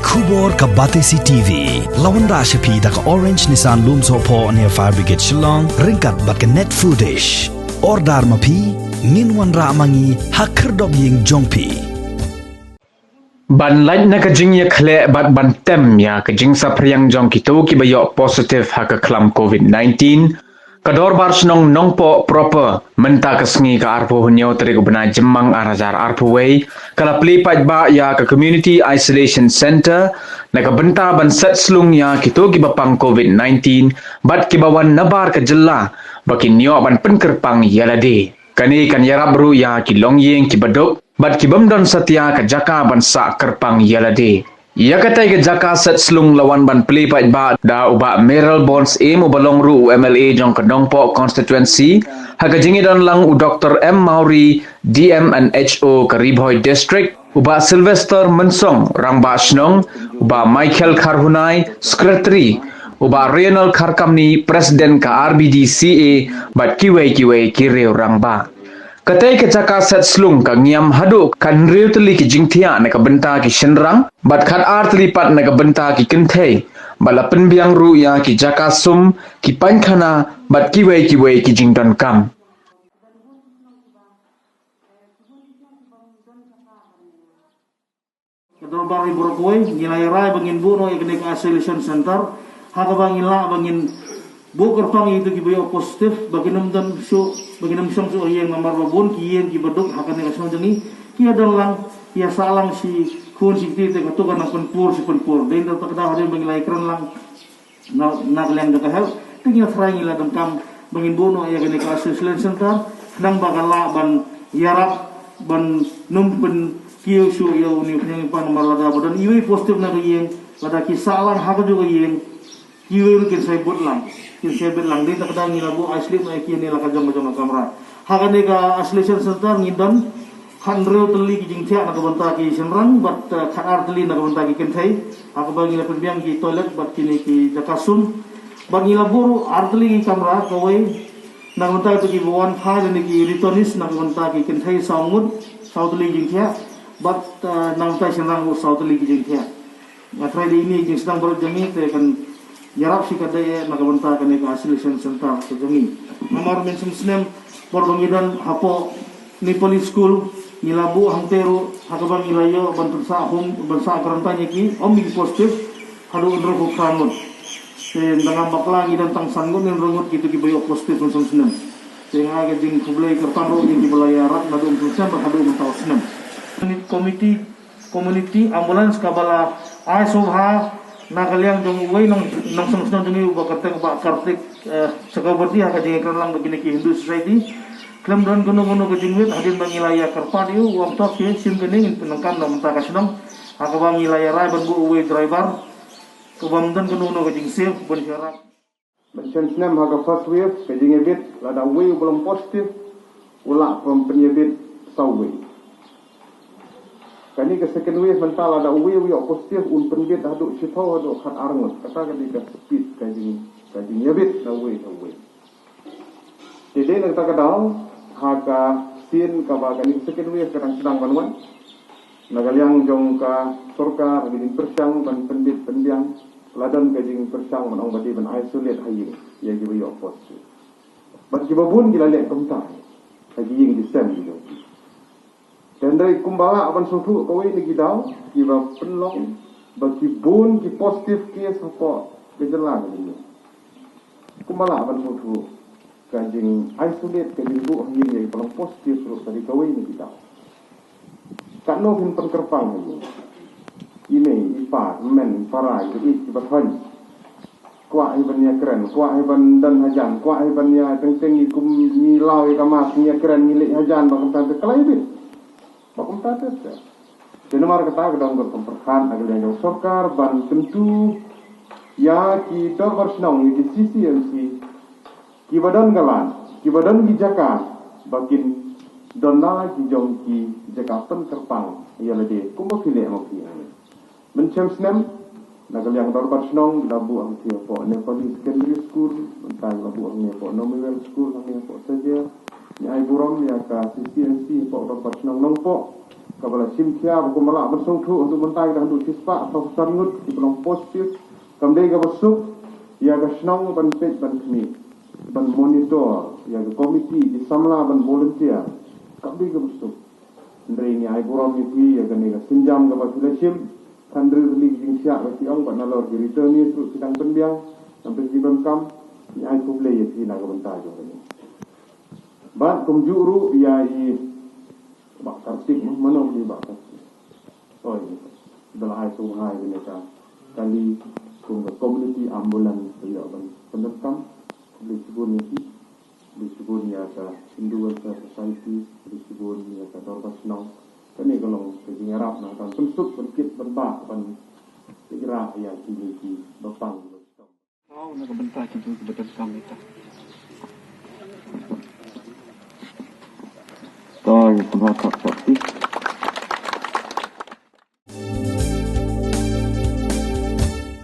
Kubor ka Batesi TV. Lawan Rashapi da ka Orange Nissan Nongpoh near Fire Brigade Shillong. Ringkat bat ka net foodish. Ordar mapi. Minwan ra mangi hakerdog ying jongpi. Ban light na kajing ya khle bat ban tem ya kajing sa priang jong kito ki bayo positive ha ka klam COVID-19 kador bar snong Nongpoh proper menta kasngi ka arpo hunyo tere ko bana jemang arazar arpo way kala Plie pat ba ya ka community isolation center na ka benta ban set slung ya kito ki bapang COVID-19 bat ki bawan nabar ka jella bakin nyo ban penkerpang yalade kani kan yarab ru ya ki longyeng ki badok bat ki bamdon satya ka jaka ban sa kerpang yalade ya katai ke jaka set slung lawan ban Plie pat ba da uba Meryl Bonds mo balong ru MLA jong ka Nongpoh constituency ha ka jingi don lang u Dr. M Mauri DM and HO ka Ribhoy district uba Sylvester Mensong rangba snong uba Michael Kharhunai secretary uba Renal Kharkamni president ka RBDCA bat kiwei kireu rangba katai ke jaka set slung ka ngiam hadu kan riu teli ki jingthia na ka benta ki shenrang bat khat ar teli pat na ka benta ki kenthe bala penbiang ru ya ki jaka sum ki pankhana bat kiwei ki jingdon kam Kedorbar ibu rokoi nilai rai bangin buno iknek isolation center haka bangila bangin bu kerpang itu kibayo positif bagi namdan su bagi namsong su yang nomor babun kiyen kibaduk haka ne kasno jangi kia dalang kia salang si kun si tite ka tukan nak penpur si penpur den ta kada hadin bangila ikran lang na kaleng ka hel tinggal frang ila dam bangin buno iknek isolation center nang bagala ban yarap ban numpen kiyo su yo ni pheng pan nomor lada bodan iwi positif na kiyen lada ki salang haka juga yen kiyo kin sai butlang kin sai butlang din takda ni labu asli na kiyen ni la ka jong kamera haka ne ka isolation center ngidon handro teli ki jingthia na ka banta ki senrang bat khanar teli na ka banta ki kenthai haka bagi la penbiang ki toilet bat kini ki jakasum bagi labu arteli ki kamera kawai na ka banta ki buan pha ni ki ritonis na ka banta ki kenthai saumut sauteli jingthia bat nang tai senrang sauteli ki jingthia matrai ini jing sedang berjami te kan yarap si kadaya nakabanta ka ka isolation center sa jami nomor mention sinem borbangidan hapo ni police school nilabu hangtero hakabang ilayo bantul sa hum bansa karantanya ki omni positif hadu ndro ko krangot sen dengan baklang idan tang sanggon nen rongot gitu ki bayo positif mention sinem sing aga jing kublai kerparo yang dibelayarap nadu umpusan berhadu mentau sinem community ambulance kabala ai sobha nakaliang jong wei nong song jongi uba kartek sakabarti haka jingi lang begini ki Hindu society klem don gono ke jingwit hadin bangilaya karpadiu wong tok ye sim kening penangkam na mentaka senong haka bangilaya rai ban bu wei driver kubam don gono ke jing save bon syarap Macam senam haka first wave ke jingi bit lada wei belum positif ulak penyebit sawei kani ke second wave mental ada wave positif un penbit aduk cipau aduk khat arngot kata kani ke speed kajing nyabit na wave jadi nak tak kadal haka sin ka ba kani second wave kadang sedang banwan nagaliang jong ka sorka hagin persang ban penbit penbiang ladan kajing persang manong bati ban isolate hayi ya gibi positif bat kibabun gila lek komtar kajing disem gitu dan dari kumbala aban sufu kawai ni gidau kiba penlong bagi bun ki positif kes apa gejala ni kumbala aban sufu kajing isolate kajing bu hangin yang paling positif terus dari kawai ni gidau kano hin penkerpang ni ime ipa men para itu kiba han kwa iban ya keren kwa iban dan hajan kwa iban ya teng-teng ikum ni law ikamas ni keren milik hajan bakam tante kalai bakum tates ya. Jadi mar kata gedang berkomperkan agar yang sokar ban tentu ya ki dorbar senong di CCMC ki badan galan ki badan ki jaka bakin donna ki jong ki jaka pen kerpang ya lede kumbo file mo ki mencem snem nagal yang dorbar senong labu ang tio po ne police secondary school mentai labu ang ne po nominal school ang ne po saja ni ay buram ya ka CCMC po dorbar senong Nongpoh Kabala simkia buku malak bersong tu untuk mentai dan untuk sispa atau sangut di belum positif. Kamdai ka besuk ia ka senang ban pet ban kini ban monitor ia ka komiti di samla ban volunteer. Kamdai ka besuk. Ndai ni ai buram ni ia ka ni ka sinjam ka basilashim. Kandri rili jing siak bagi ong ban nalor di return ni terus sidang penbiang sampai di kam ni ai kuble ia sina ka bentai jo ni. Bat kumjuru ia i bak kartik mana boleh bak kartik. Oh ini dalam hai tu hai ni ka kali kum ke community ambulan ia ban pendekam boleh sebut boleh sebut ia ka Hindu Welfare Society boleh sebut ia ka Dorbat Senang. Kini kalau kerja Arab nak kan pensuk berkit berbak ban gerak yang tinggi bepang. Oh, nak bentar tu betul kami tak. Toh, itu nak tak